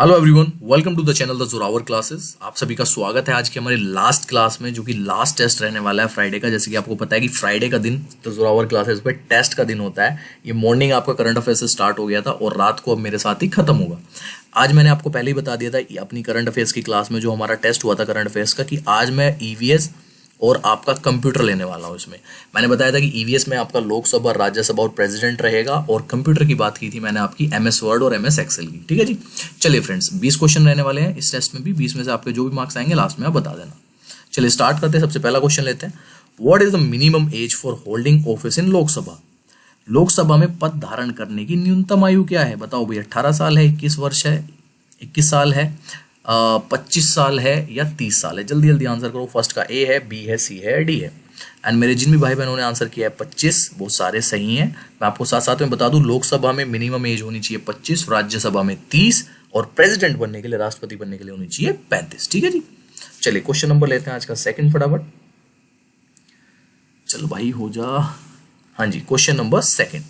Hello everyone, welcome to the channel the Zorawar classes. आप सभी का स्वागत है आज की हमारी लास्ट क्लास में, जो कि लास्ट टेस्ट रहने वाला है फ्राइडे का। जैसे कि आपको पता है कि फ्राइडे का दिन द जोरावर क्लासेस पे टेस्ट का दिन होता है। ये मॉर्निंग आपका करंट अफेयर से स्टार्ट हो गया था और रात को अब मेरे साथ ही खत्म होगा। आज मैंने आपको पहले ही बता दिया था अपनी करंट अफेयर्स की क्लास में जो हमारा टेस्ट हुआ था करंट अफेयर्स का, कि आज मैं ईवीएस और आपका कंप्यूटर लेने वाला हूँ। इसमें मैंने बताया था कि ईवीएस में आपका लोकसभा, राज्यसभा और प्रेसिडेंट रहेगा, और कंप्यूटर की बात की थी मैंने आपकी एमएस वर्ड और एमएस एक्सेल की। ठीक है जी, चलिए फ्रेंड्स, 20 क्वेश्चन रहने वाले हैं इस टेस्ट में भी। 20 में से आपके जो भी मार्क्स आएंगे लास्ट में आप बता देना। चलिए स्टार्ट करते हैं। सबसे पहला क्वेश्चन लेते हैं। What is the minimum age for holding office in Lok Sabha? Lok Sabha में पद धारण करने की न्यूनतम आयु क्या है? बताओ भाई, 18 साल है, 21 वर्ष है, 21 साल है, 25 साल है या 30 साल है? जल्दी जल्दी आंसर करो। फर्स्ट का ए है, बी है, सी है, डी है। एंड मेरे जिन भी भाई बहनों ने आंसर किया है 25, वो सारे सही हैं। मैं आपको साथ साथ में बता दूं, लोकसभा में मिनिमम एज होनी चाहिए 25, राज्यसभा में 30, और प्रेसिडेंट बनने के लिए, राष्ट्रपति बनने के लिए होनी चाहिए 35। ठीक है जी, चलिए क्वेश्चन नंबर लेते हैं आज का सेकंड फटाफट। चलो भाई हो जा। हाँ जी, question number second.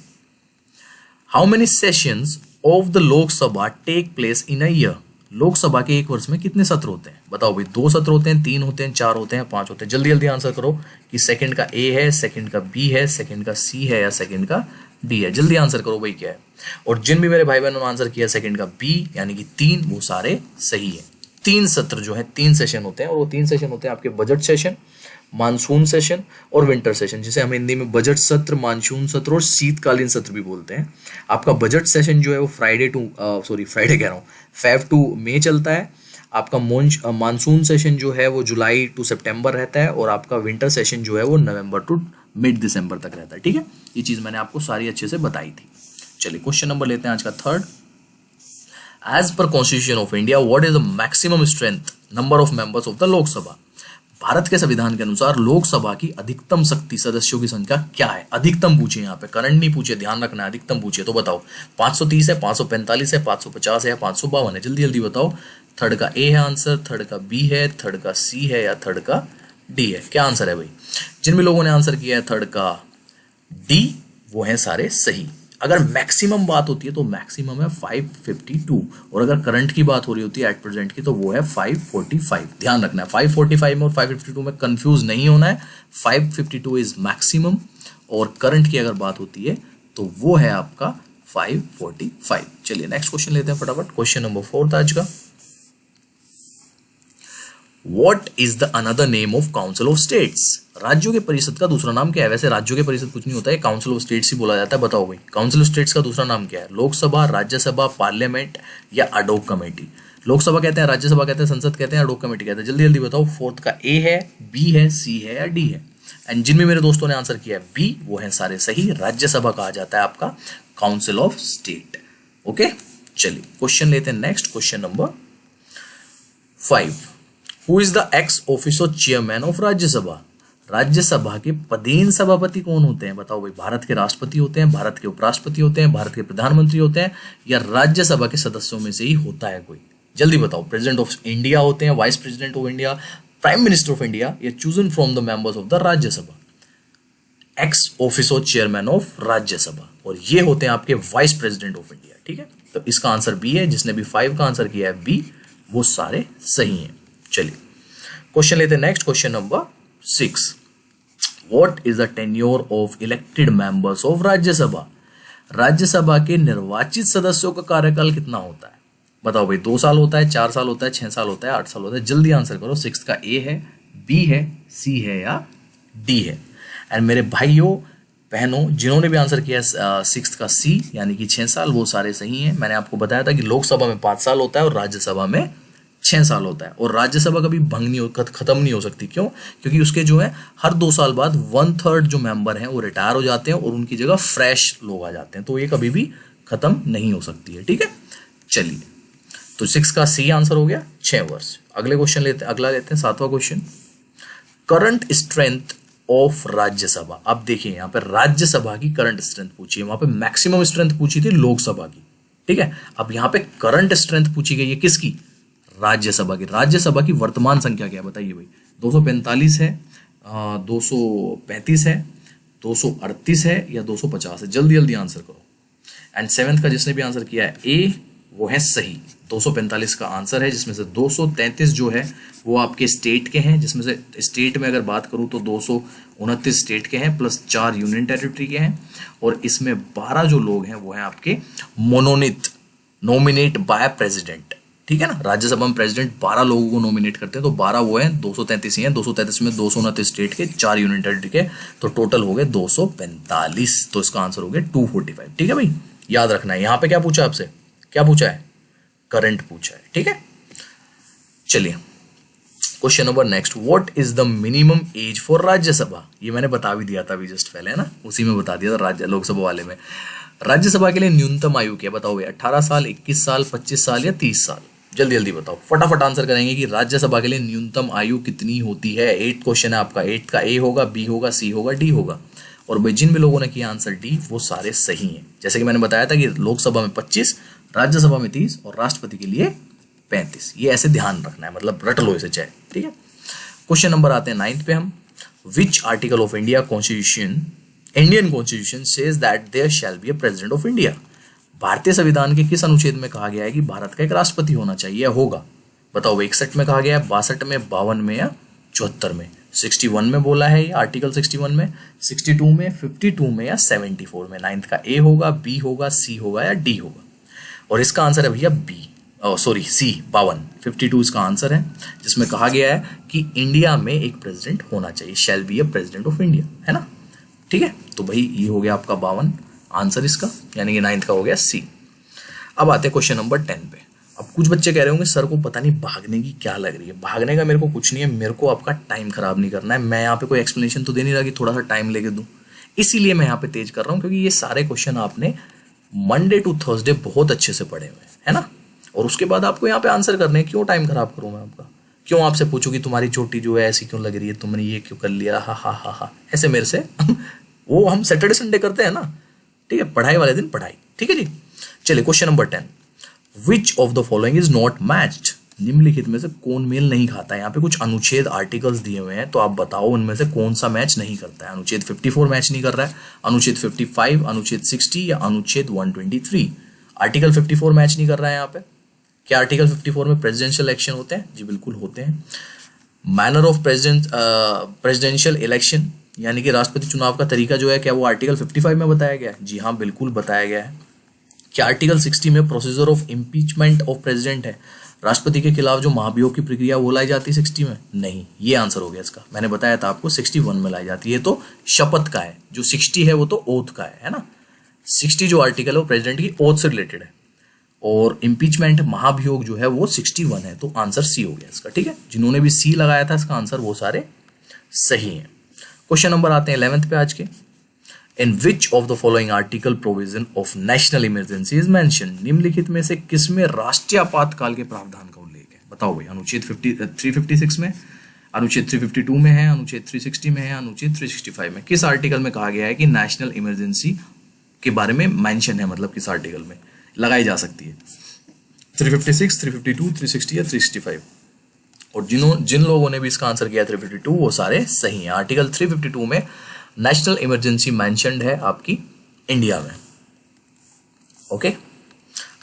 How many sessions of the Lok Sabha take place in a year? Lok Sabha के एक वर्ष में कितने सत्र होते हैं? बताओ भाई, 2 सत्र होते हैं, 3 होते हैं, 4 होते हैं, 5 होते हैं? जल्दी जल्दी आंसर करो कि सेकंड का ए है, सेकंड का बी है, सेकंड का सी है या सेकंड का डी है? जल्दी आंसर करो भाई क्या है। और जिन भी मेरे भाई बहनों ने आंसर किया सेकंड का बी यानी कि 3, वो सारे सही है। 3 सत्र जो है, 3 सेशन होते हैं, और वो 3 सेशन होते हैं आपके बजट सेशन, मानसून सेशन और विंटर सेशन, जिसे हम हिंदी में बजट सत्र, मानसून सत्र और शीतकालीन सत्र भी बोलते हैं। आपका बजट सेशन जो है वो फ्राइडे कह रहा हूँ, फेब टू मई चलता है। आपका मानसून सेशन जो है वो जुलाई टू सितंबर रहता है, और आपका विंटर सेशन जो है वो नवंबर टू मिड दिसंबर तक रहता है। ठीक है, ये चीज़ मैंने आपको सारी अच्छे से बताई थी। चलिए क्वेश्चन नंबर लेते हैं आज का थर्ड। एज पर constitution of India, what is the maximum strength number of members of the Lok Sabha? Bharat के संविधान के अनुसार लोकसभा की अधिकतम शक्ति सदस्यों की संख्या क्या है? अधिकतम पूछे, यहाँ पे करंट नहीं पूछे, ध्यान रखना है, अधिकतम पूछे। तो बताओ, 530 है, 545 है, 550 है या 552 है? जल्दी जल्दी बताओ। थर्ड का ए है आंसर, थर्ड का बी है, थर्ड का सी है या थर्ड का डी है? क्या आंसर है भाई? जिन भी लोगों ने आंसर किया है थर्ड का डी, वो है सारे सही। अगर मैक्सिमम बात होती है तो मैक्सिमम है 552, और अगर करंट की बात हो रही होती है एट प्रेजेंट की, तो वो है 545। ध्यान रखना है, 545 में और 552 में कंफ्यूज नहीं होना है। 552 इज मैक्सिमम, और करंट की अगर बात होती है तो वो है आपका 545। चलिए नेक्स्ट क्वेश्चन लेते हैं फटाफट। क्वेश्चन नंबर 4 था आज का। What is the another name of Council of States? राज्यों के परिषद का दूसरा नाम क्या है? वैसे राज्यों के परिषद कुछ नहीं होता है, काउंसिल ऑफ स्टेट्स ही बोला जाता है। बताओ भाई, काउंसिल ऑफ स्टेट्स का दूसरा नाम क्या है? लोकसभा, राज्यसभा, पार्लियामेंट या अडोक कमेटी? लोकसभा कहते हैं, राज्यसभा कहते हैं, संसद कहते हैं, अडोक कमेटी कहते हैं? जल्दी जल्दी बताओ। फोर्थ का ए है, बी है, सी है या डी है? एंड जिन भी मेरे दोस्तों ने आंसर किया है बी, वो है सारे सही। राज्यसभा कहा जाता है आपका काउंसिल ऑफ स्टेट। ओके, चलिए क्वेश्चन लेते हैं next. Question number 5। Who is the ex officio chairman of Rajya Sabha? Rajya Sabha के पदेन सभापति कौन होते हैं? बताओ भाई, भारत के राष्ट्रपति होते हैं, भारत के उपराष्ट्रपति होते हैं, भारत के प्रधानमंत्री होते हैं, या राज्यसभा के सदस्यों में से ही होता है कोई? जल्दी बताओ। प्रेसिडेंट ऑफ इंडिया होते हैं, vice president of India, prime minister of India, या chosen from the members of the Rajya Sabha? Ex officio chairman of Rajya Sabha, और ये होते हैं आपके वाइस प्रेसिडेंट ऑफ इंडिया। ठीक है, तो इसका आंसर बी है। जिसने भी 5 का आंसर किया है बी, वो सारे सही हैं। चलिए क्वेश्चन लेते हैं next. Question number 6। What is the tenure of elected members of Rajya Sabha? Rajya Sabha के निर्वाचित सदस्यों का कार्यकाल कितना होता है? बताओ भाई, 2 साल होता है, 4 साल होता है, 6 साल होता है, 8 साल होता है? जल्दी आंसर करो। 6 का ए है, बी है, सी है या डी है? एंड मेरे भाइयों बहनों, जिन्होंने भी आंसर किया 6 का सी यानी कि 6 साल, वो सारे सही हैं। मैंने आपको बताया था कि लोकसभा में 5 साल होता है और राज्यसभा में 6 साल होता है, और राज्यसभा कभी भंग नहीं खत्म नहीं हो सकती। क्यों? क्योंकि उसके जो है हर 2 साल बाद 1/3 जो मेंबर हैं वो रिटायर हो जाते हैं, और उनकी जगह फ्रेश लोग आ जाते हैं, तो ये कभी भी खत्म नहीं हो सकती है। ठीक है, चलिए, तो 6 का सी आंसर हो गया, 6 वर्ष। अगले क्वेश्चन लेते हैं, अगला लेते हैं 7वां question. Current strength of Rajya Sabha. अब देखिए, यहाँ पे राज्यसभा की करंट स्ट्रेंथ पूछी है, वहां पे मैक्सिमम स्ट्रेंथ पूछी थी लोकसभा की। ठीक है, अब यहाँ पे करंट स्ट्रेंथ पूछी गई है किसकी? राज्यसभा की। राज्यसभा की वर्तमान संख्या क्या है बताइए भाई? 245 है, 235 है, 238 है या 250 है? जल्दी जल्दी आंसर करो। एंड 7th का जिसने भी आंसर किया है ए, वो है सही। 245 का आंसर है, जिसमें से 233 जो है वो आपके स्टेट के हैं, जिसमें से स्टेट में अगर बात करूं तो 229 स्टेट के हैं प्लस 4 यूनियन टेरिटरी के हैं, और इसमें 12 जो लोग हैं वो हैं आपके मोनोनीत, नॉमिनेट बाय प्रेसिडेंट। ठीक है ना, राज्यसभा में प्रेसिडेंट 12 लोगों को नॉमिनेट करते हैं, तो 12 वो हैं, 233 ही हैं। 233 में 229 स्टेट के, 4 यूनियन टेरिटरी के, तो टोटल हो गए 245। तो इसका आंसर हो गया 245। ठीक है भाई, याद रखना है। यहां पे क्या पूछा आपसे, क्या पूछा है, करंट पूछा है। ठीक है, चलिए question number next, what is the minimum age for Rajya Sabha. ये मैंने बता भी दिया था अभी जस्ट पहले, है ना, उसी में बता दिया था राज्य लोकसभा वाले में। राज्यसभा के लिए न्यूनतम आयु क्या, बताओ भाई, 18 साल, 21 साल, 25 साल या 30 साल। जल्दी जल्दी बताओ, फटाफट आंसर करेंगे कि राज्यसभा के लिए न्यूनतम आयु कितनी होती है। 8 क्वेश्चन है आपका, 8 का ए होगा, बी होगा, सी होगा, डी होगा। और भाई जिन भी लोगों ने किया आंसर डी, वो सारे सही हैं। जैसे कि मैंने बताया था कि लोकसभा में 25, राज्यसभा में 30 और राष्ट्रपति के लिए 35। ये ऐसे ध्यान रखना है, मतलब रट लो इसे चाहे। ठीक है, क्वेश्चन नंबर आते हैं 9th पे हम। Which article of Indian constitution says that there shall be a president of India. भारतीय संविधान के किस अनुच्छेद में कहा गया है कि भारत का एक राष्ट्रपति होना चाहिए, होगा। बताओ, 61 में कहा गया है, 62 में, 52 में या 74 में। 61 में बोला है ये, आर्टिकल 61 में, 62 में, 52 में या 74 में। 9th का ए होगा, बी होगा, सी होगा या डी होगा। और इसका आंसर है भैया बी, सॉरी सी, 52। 52 इसका आंसर है, जिसमें कहा गया है कि इंडिया में एक प्रेसिडेंट होना चाहिए, शैल be a president of India, है ना। ठीक है, तो भाई ये हो गया आपका 52 आंसर इसका, यानी कि 9th का हो गया सी। अब आते हैं क्वेश्चन नंबर 10 पे। अब कुछ बच्चे कह रहे होंगे सर को पता नहीं भागने की क्या लग रही है। भागने का मेरे को कुछ नहीं है, मेरे को आपका टाइम खराब नहीं करना है। मैं यहाँ पे कोई एक्सप्लेनेशन तो दे नहीं रहा कि थोड़ा सा टाइम लेके दूं, इसीलिए मैं यहाँ पे तेज कर रहा हूँ, क्योंकि ये सारे क्वेश्चन आपने मंडे टू थर्सडे बहुत अच्छे से पढ़े हुए हैं, है ना। और उसके बाद आपको यहाँ पे आंसर करने हैं। क्यों टाइम खराब करूँ मैं आपका, क्यों आपसे पूछूं कि तुम्हारी चोटी जो है ऐसी क्यों लग रही है, तुमने ये क्यों कर लिया, हा हा हा हा, ऐसे मेरे से वो हम सैटरडे संडे करते हैं ना। ठीक है, पढ़ाई वाले दिन पढ़ाई। ठीक है जी, चलिए question number 10। Which of the following is not matched. निम्नलिखित में से कौन मेल नहीं खाता है। यहाँ पे कुछ अनुच्छेद आर्टिकल्स दिए हुए हैं, तो आप बताओ उनमें से कौन सा मैच नहीं करता है। अनुच्छेद 54 मैच नहीं कर रहा है, अनुच्छेद 55, अनुच्छेद 60 या अनुच्छेद 123। आर्टिकल 54 मैच नहीं कर रहा है यहाँ पे। क्या आर्टिकल 54 में प्रेसिडेंशियल इलेक्शन होते हैं? जी बिल्कुल होते हैं। मैनर ऑफ प्रेसिडेंशियल इलेक्शन, यानी कि राष्ट्रपति चुनाव का तरीका जो है, क्या वो आर्टिकल 55 में बताया गया है? जी हाँ, बिल्कुल बताया गया है। क्या आर्टिकल 60 में procedure of impeachment of president है? राष्ट्रपति के खिलाफ जो महाभियोग की प्रक्रिया वो लाई जाती है 60 में? नहीं, ये आंसर हो गया इसका। मैंने बताया था आपको 61 में लाई जाती है, तो शपथ का है। जो 60 है वो तो ओथ का है ना। 60 जो आर्टिकल है वो प्रेसिडेंट की ओथ से रिलेटेड है, और इम्पीचमेंट महाभियोग जो है वो 61 है, तो आंसर सी हो गया इसका। ठीक है, जिन्होंने भी सी लगाया था इसका आंसर वो सारे सही हैं। क्वेश्चन नंबर आते हैं 11th पे आज के। In which of the following article provision of national emergency is mention. निम्नलिखित में से किसमें राष्ट्रीय आपातकाल के प्रावधान का उल्लेख है? बताओ भाई। अनुच्छेद 356 में, अनुच्छेद 352 में है, अनुच्छेद 360 में है, अनुच्छेद 365 में। किस आर्टिकल में कहा गया है कि नेशनल इमरजेंसी के बारे में मेंशन है, मतलब किस आर्टिकल में लगाई जा सकती है? 356, 352, 360 या 365। और जिन लोगों ने भी इसका आंसर किया 352, वो सारे सही हैं। आर्टिकल 352 में नेशनल इमरजेंसी मेंशन्ड है आपकी इंडिया में। ओके,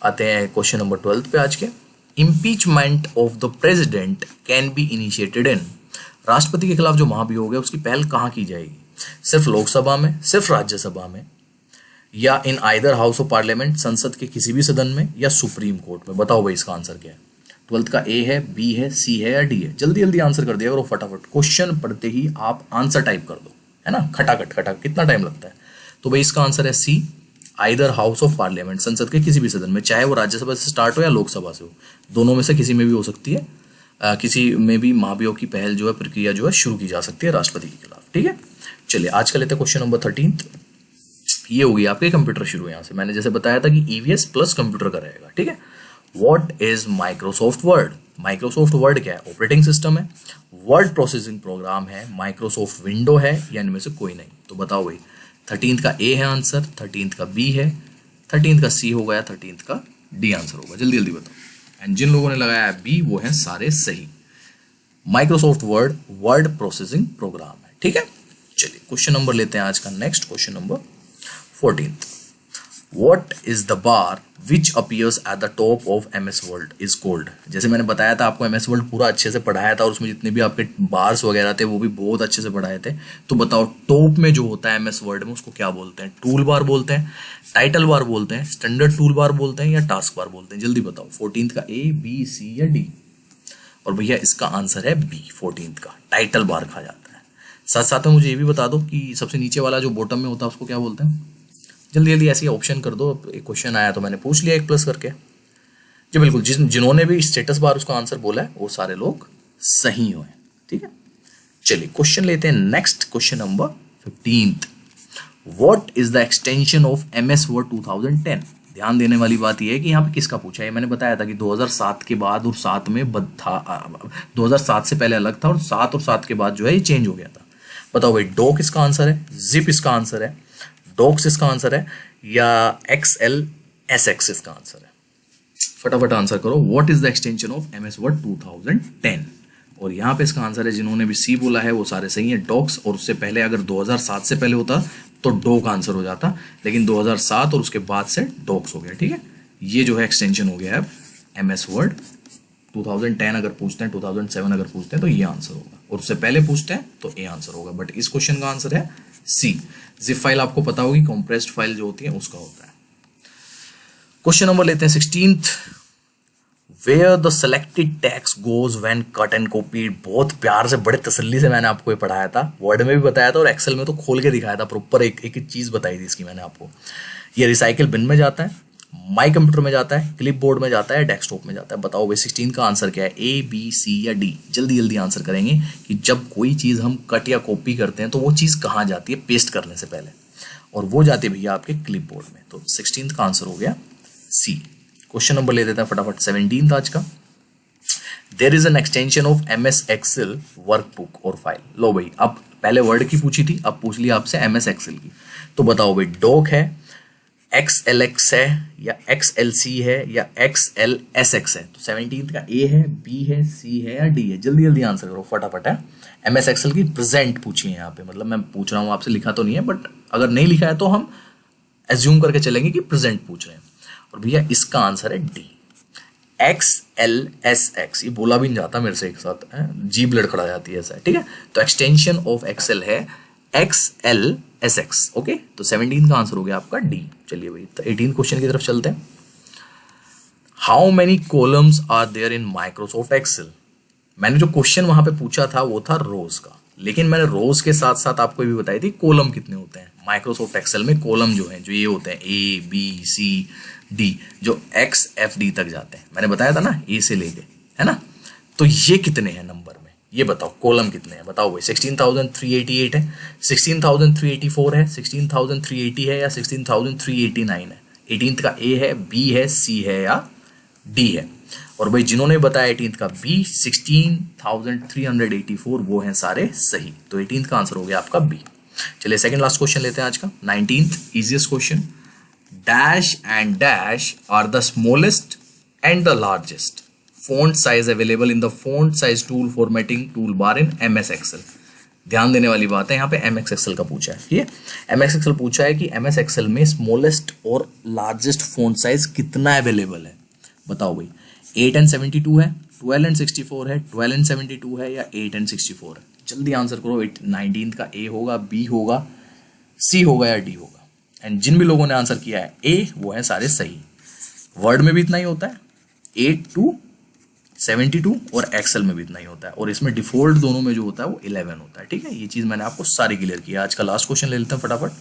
आते हैं क्वेश्चन नंबर 12 पे आज के। Impeachment of the president can be initiated in. राष्ट्रपति के खिलाफ जो महाभियोग है उसकी पहल कहाँ की जाएगी? सिर्फ लोकसभा में, सिर्फ राज्यसभा में, या in either house of parliament, संसद के किसी भी सदन में, या सुप्रीम कोर्ट में? बताओ भाई इसका आंसर क्या है। 12th का ए है, बी है, सी है या डी है? जल्दी जल्दी आंसर कर दिया करो फटाफट। क्वेश्चन पढ़ते ही आप आंसर टाइप कर दो, है ना, खटाखट खटाखट। कितना टाइम लगता है? तो भाई इसका आंसर है सी, आइदर हाउस ऑफ पार्लियामेंट, संसद के किसी भी सदन में, चाहे वो राज्यसभा से स्टार्ट हो या लोकसभा से हो, दोनों में से किसी में भी हो सकती है। किसी में भी महाभियोग की पहल जो है, प्रक्रिया जो है शुरू की जा सकती है राष्ट्रपति के खिलाफ। ठीक है, चलिए आज का लेते हैं क्वेश्चन नंबर 13। ये हो गई आपके कंप्यूटर शुरू। यहाँ से मैंने जैसे बताया था कि ईवीएस प्लस कंप्यूटर का रहेगा। ठीक है, what is Microsoft word? Microsoft word क्या है? ऑपरेटिंग सिस्टम है, वर्ड प्रोसेसिंग प्रोग्राम है, माइक्रोसॉफ्ट विंडो है, या इनमें से कोई नहीं? तो बताओ भाई। 13th का ए है आंसर, 13th का बी है, 13th का सी होगा या 13th का डी आंसर होगा? जल्दी जल्दी बताओ। एंड जिन लोगों ने लगाया है बी, वो है सारे सही। Microsoft word word processing program है। ठीक है, चलिए क्वेश्चन नंबर लेते हैं आज का next, question number 14th। What is the bar which appears at the top of MS world is called. जैसे मैंने बताया था आपको, MS वर्ल्ड पूरा अच्छे से पढ़ाया था और उसमें जितने भी आपके बार्स वगैरह थे वो भी बहुत अच्छे से पढ़ाए थे। तो बताओ टॉप में जो होता है MS वर्ल्ड में उसको क्या बोलते हैं? टूल बार बोलते हैं, टाइटल बार बोलते हैं, स्टैंडर्ड टूल बार बोलते हैं, या टास्क बार बोलते हैं? जल्दी बताओ 14th का A B C या D। और भैया इसका आंसर है B, 14th का टाइटल बार कहा जाता है। साथ साथ में मुझे ये भी बता दो कि सबसे नीचे वाला जो बॉटम में होता है उसको क्या बोलते हैं? जल्दी जल्दी ऐसे ऑप्शन कर दो। एक क्वेश्चन आया तो मैंने पूछ लिया 1 प्लस करके। जी बिल्कुल, जिन्होंने भी स्टेटस बार उसका आंसर बोला है वो सारे लोग सही हुए। ठीक है, चलिए क्वेश्चन लेते हैं next. Question number 15th, what is the extension of MS word 2010? ध्यान देने वाली बात यह है कि यहाँ पे किसका पूछा है। मैंने बताया था कि 2007 के बाद और 7 में था, 2007 से पहले अलग था और 7 और 7 के बाद जो है ये चेंज हो गया था। बताओ भाई, डॉक इसका आंसर है, जिप इसका आंसर है, डॉक्स इसका आंसर है, या XLSX इसका आंसर है? फटाफट आंसर करो। What is the extension of MS word 2010? और यहाँ पे इसका आंसर है, जिन्होंने भी सी बोला है वो सारे सही है, डॉक्स। और उससे पहले अगर 2007 से पहले होता तो डॉक आंसर हो जाता, लेकिन 2007 और उसके बाद से डॉक्स हो गया। ठीक है, ये जो है एक्सटेंशन हो गया है MS वर्ड 2010। अगर पूछते हैं 2007 अगर पूछते हैं तो ये आंसर होगा, और उससे पहले पूछते हैं तो ए आंसर होगा। बट इस क्वेश्चन का आंसर है सी। जिप फाइल आपको पता होगी, कंप्रेस्ड फाइल जो होती है उसका होता है। क्वेश्चन नंबर लेते हैं 16th, where the selected text goes when cut and copied. बहुत प्यार से बड़े तसल्ली से मैंने आपको ये पढ़ाया था, वर्ड में भी बताया था और एक्सेल में तो खोल के दिखाया था प्रॉपर, एक एक चीज बताई थी इसकी मैंने आपको। ये रिसाइकिल बिन में जाता है, माई कंप्यूटर में जाता है, क्लिप बोर्ड में जाता है, डेस्कटॉप में जाता है। बताओ भाई 16 का आंसर क्या है? A B C या D? जल्दी जल्दी आंसर करेंगे कि जब कोई चीज़ हम कट या कॉपी करते हैं तो वो चीज़ कहाँ जाती है पेस्ट करने से पहले, और वो जाती है भैया आपके क्लिप बोर्ड में। तो 16 का आंसर हो गया C। क्वेश्चन नंबर ले देते हैं फटाफट 17 आज का। There is an extension of MS Excel workbook और फाइल। लो भाई, अब पहले वर्ड की पूछी थी, अब पूछ लिया आपसे MS Excel की। तो बताओ भाई, डॉक है, XLX है, या XLC है, या XLSX है? तो 17 का A है, B है, C है, या D है? जल्दी जल्दी आंसर करो फटाफट है। MS Excel की प्रेजेंट पूछी है यहाँ पे, मतलब मैं पूछ रहा हूँ आपसे, लिखा तो नहीं है, बट अगर नहीं लिखा है तो हम एज्यूम करके चलेंगे कि प्रेजेंट पूछ रहे हैं। और भैया इसका आंसर है D, XLSX। ये बोला भी नहीं जाता मेरे से, एक साथ जीभ लड़खड़ा जाती है ऐसा। ठीक है, तो एक्सटेंशन ऑफ एक्सेल है XLSX। ओके, तो 17 का आंसर हो गया आपका D। चलिए भाई, तो 18 क्वेश्चन की तरफ चलते हैं। How many columns are there in Microsoft Excel? मैंने जो क्वेश्चन वहां पे पूछा था वो था रोज का, लेकिन मैंने रोज के साथ साथ आपको ये भी बताई थी कॉलम कितने होते हैं माइक्रोसॉफ्ट एक्सेल में। कॉलम जो है, जो ये होते हैं A B C D, जो XFD तक जाते हैं, मैंने बताया था ना, A से लेके, है ना? तो ये कितने हैं नंबर में, ये बताओ, कॉलम कितने हैं बताओ भाई। 16,388 है, 16,384 है, 16,380 है, या 16,389 है? 18th का A है, B है, C है, या D है? और भाई जिन्होंने बताया 18th का B, 16,384, वो हैं सारे सही। तो 18th का आंसर हो गया आपका B। चलिए सेकंड लास्ट क्वेश्चन लेते हैं आज का, 19th easiest question. Dash and dash are the smallest and the largest font size available in the font size tool formatting toolbar in MS Excel। ध्यान देने वाली बात है, यहाँ पे MS Excel का पूछा है। ठीक है, MS Excel पूछा है कि MS Excel में स्मॉलेस्ट और लार्जेस्ट font size कितना अवेलेबल है? बताओ भाई, 8 and 72 है, 12 and 64 है, 12 and 72 है, या 8 and 64 है? जल्दी आंसर करो। 19th का A होगा, B होगा, C होगा, या D होगा? एंड जिन भी लोगों ने आंसर किया है A, वो है सारे सही। वर्ड में भी इतना ही होता है, 8 to 72, और एक्सेल में भी इतना ही होता है, और इसमें डिफॉल्ट दोनों में जो होता है वो 11 होता है। ठीक है, ये चीज मैंने आपको सारी क्लियर की है। आज का लास्ट क्वेश्चन ले लेते हैं फटाफट।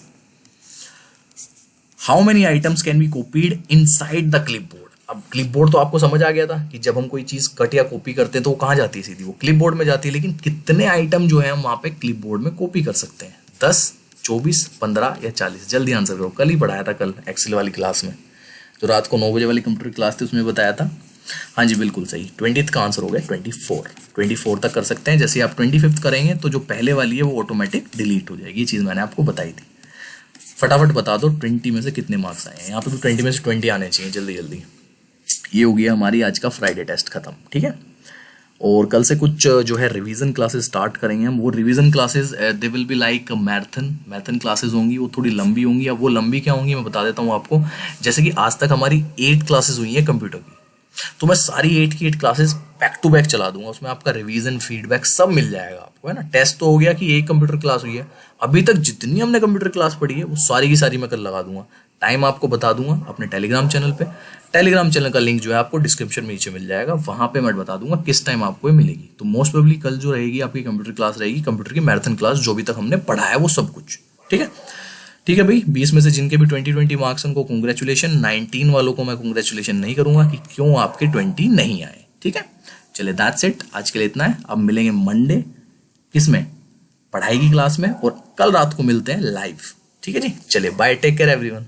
How many items can be copied inside the clipboard? अब क्लिपबोर्ड तो आपको समझ आ गया था कि जब हम कोई चीज कट या कॉपी करते हैं तो वो कहाँ जाती है? सीधी वो क्लिपबोर्ड में जाती है। लेकिन कितने आइटम जो है हम वहां पे क्लिपबोर्ड में कॉपी कर सकते हैं? 10, 24, 15 या 40? जल्दी आंसर करो। कल ही पढ़ाया था, कल एक्सेल वाली क्लास में, जो रात को 9 बजे वाली कंप्यूटर क्लास थी उसमें बताया था। हाँ जी बिल्कुल सही। 20th का आंसर हो गया 24 तक कर सकते हैं। जैसे आप 25th करेंगे तो जो पहले वाली है वो ऑटोमेटिक डिलीट हो जाएगी। ये चीज़ मैंने आपको बताई थी। फटाफट बता दो 20 में से कितने मार्क्स आए हैं। यहाँ पे भी 20 में से 20 आने चाहिए जल्दी जल्दी। ये हो गया हमारी आज का फ्राइडे टेस्ट खत्म। ठीक है, और कल से कुछ जो है रिवीजन क्लासेस स्टार्ट करेंगे हम। वो revision classes they will be like marathon classes होंगी। वो थोड़ी लंबी होंगी। अब वो लंबी क्या होंगी मैं बता देता हूँ आपको। जैसे कि आज तक हमारी 8 क्लासेस हुई हैं कंप्यूटर की, तो मैं सारी 8 की 8 क्लासेस बैक टू बैक चला दूंगा। उसमें आपका रिवीजन फीडबैक सब मिल जाएगा आपको, है ना। टेस्ट तो हो गया कि एक कंप्यूटर क्लास हुई है, अभी तक जितनी हमने कंप्यूटर क्लास पढ़ी है वो सारी की सारी मैं कल लगा दूंगा। टाइम आपको बता दूंगा अपने टेलीग्राम चैनल पे। टेलीग्राम चैनल का लिंक जो है आपको डिस्क्रिप्शन में नीचे मिल जाएगा, वहां पे मैं बता दूंगा किस टाइम आपको ये मिलेगी। तो मोस्ट प्रोबेबली कल जो रहेगी आपकी कंप्यूटर क्लास रहेगी, कंप्यूटर की मैराथन क्लास, जो भी तक हमने पढ़ा है वो सब कुछ। ठीक है, ठीक है भाई। 20 में से जिनके भी 20 मार्क्स उनको कॉन्ग्रेचुलेशन। 19 वालों को मैं कॉन्ग्रेचुलेशन नहीं करूंगा कि क्यों आपके 20 नहीं आए। ठीक है, चले दैट्स इट, आज के लिए इतना है। अब मिलेंगे मंडे किसमें, पढ़ाई की क्लास में, और कल रात को मिलते हैं लाइव। ठीक है जी, चलिए बाय, टेक केयर एवरीवन।